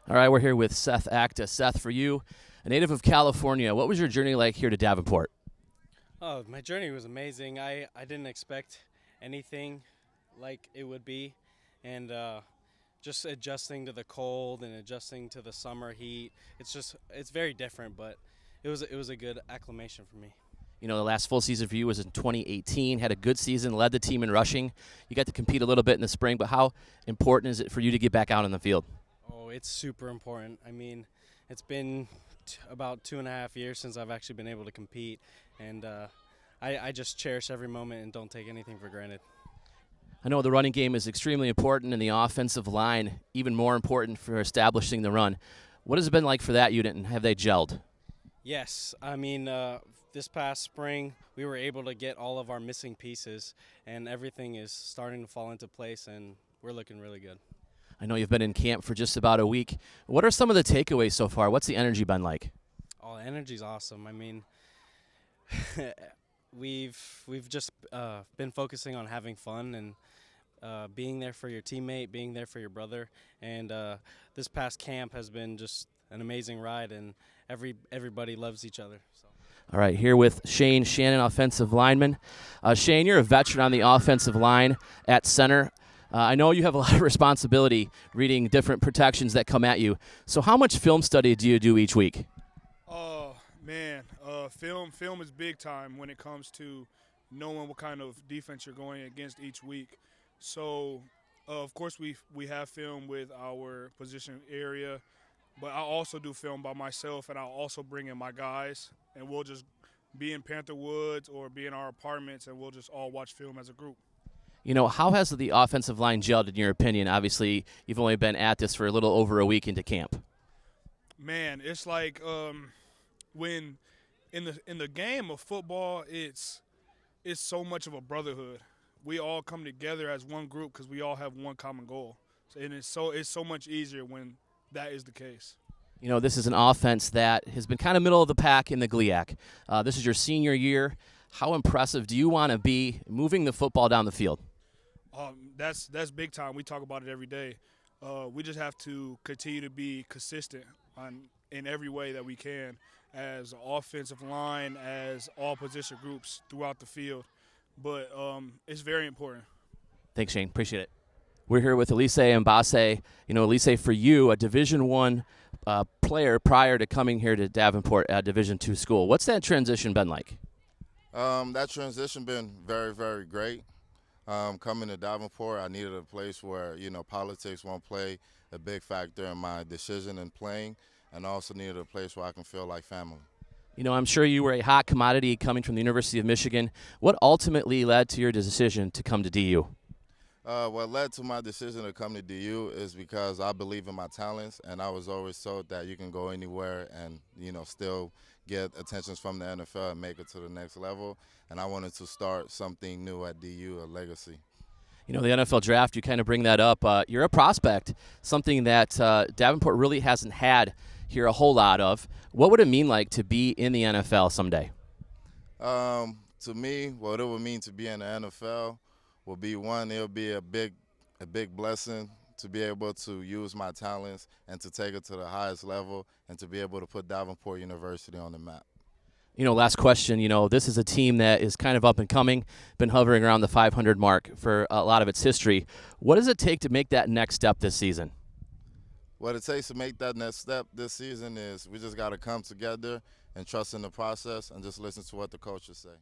All right, we're here with Seth Acda. Seth, for you, a native of California, what was your journey like here to Davenport? Oh, my journey was amazing. I didn't expect anything like it would be, and just adjusting to the cold and adjusting to the summer heat. It's very different, but it was a good acclimation for me. You know, the last full season for you was in 2018, had a good season, led the team in rushing. You got to compete a little bit in the spring, but how important is it for you to get back out on the field? Oh, it's super important. I mean, it's been about 2.5 years since I've actually been able to compete, and I just cherish every moment and don't take anything for granted. I know the running game is extremely important, and the offensive line even more important for establishing the run. What has it been like for that unit, and have they gelled? Yes, I mean, this past spring we were able to get all of our missing pieces, and everything is starting to fall into place, and we're looking really good. I know you've been in camp for just about a week. What are some of the takeaways so far? What's the energy been like? Oh, the energy's awesome. I mean, we've just been focusing on having fun and being there for your teammate, being there for your brother, and this past camp has been just an amazing ride, and everybody loves each other. So. All right, here with Shain, Shannon, offensive lineman. Shain, you're a veteran on the offensive line at center. I know you have a lot of responsibility reading different protections that come at you. So how much film study do you do each week? Oh, man, film is big time when it comes to knowing what kind of defense you're going against each week. So, of course, we have film with our position area, but I also do film by myself, and I'll also bring in my guys, and we'll just be in Panther Woods or be in our apartments, and we'll just all watch film as a group. You know, how has the offensive line gelled in your opinion? Obviously, you've only been at this for a little over a week into camp. Man, it's like when in the game of football, it's so much of a brotherhood. We all come together as one group because we all have one common goal, and it's so much easier when that is the case. You know, this is an offense that has been kind of middle of the pack in the GLIAC. This is your senior year. How impressive do you want to be moving the football down the field? That's big time. We talk about it every day. We just have to continue to be consistent in every way that we can as an offensive line, as all position groups throughout the field. But it's very important. Thanks, Shain. Appreciate it. We're here with Elysse Mbem-Bosse. You know, Elysse, for you, a Division I player prior to coming here to Davenport, a Division II school. What's that transition been like? That transition been very, very great. Coming to Davenport, I needed a place where, politics won't play a big factor in my decision in playing, and also needed a place where I can feel like family. You know, I'm sure you were a hot commodity coming from the University of Michigan. What ultimately led to your decision to come to DU? What led to my decision to come to DU is because I believe in my talents, and I was always told that you can go anywhere and, still get attentions from the NFL and make it to the next level. And I wanted to start something new at DU, a legacy. You know, the NFL draft, you kind of bring that up. You're a prospect, something that Davenport really hasn't had here a whole lot of. What would it mean like to be in the NFL someday? To me, what it would mean to be in the NFL will be, one, it'll be a big blessing to be able to use my talents and to take it to the highest level and to be able to put Davenport University on the map. You know, last question, this is a team that is kind of up and coming, been hovering around the 500 mark for a lot of its history. What does it take to make that next step this season? What it takes to make that next step this season is we just got to come together and trust in the process and just listen to what the coaches say.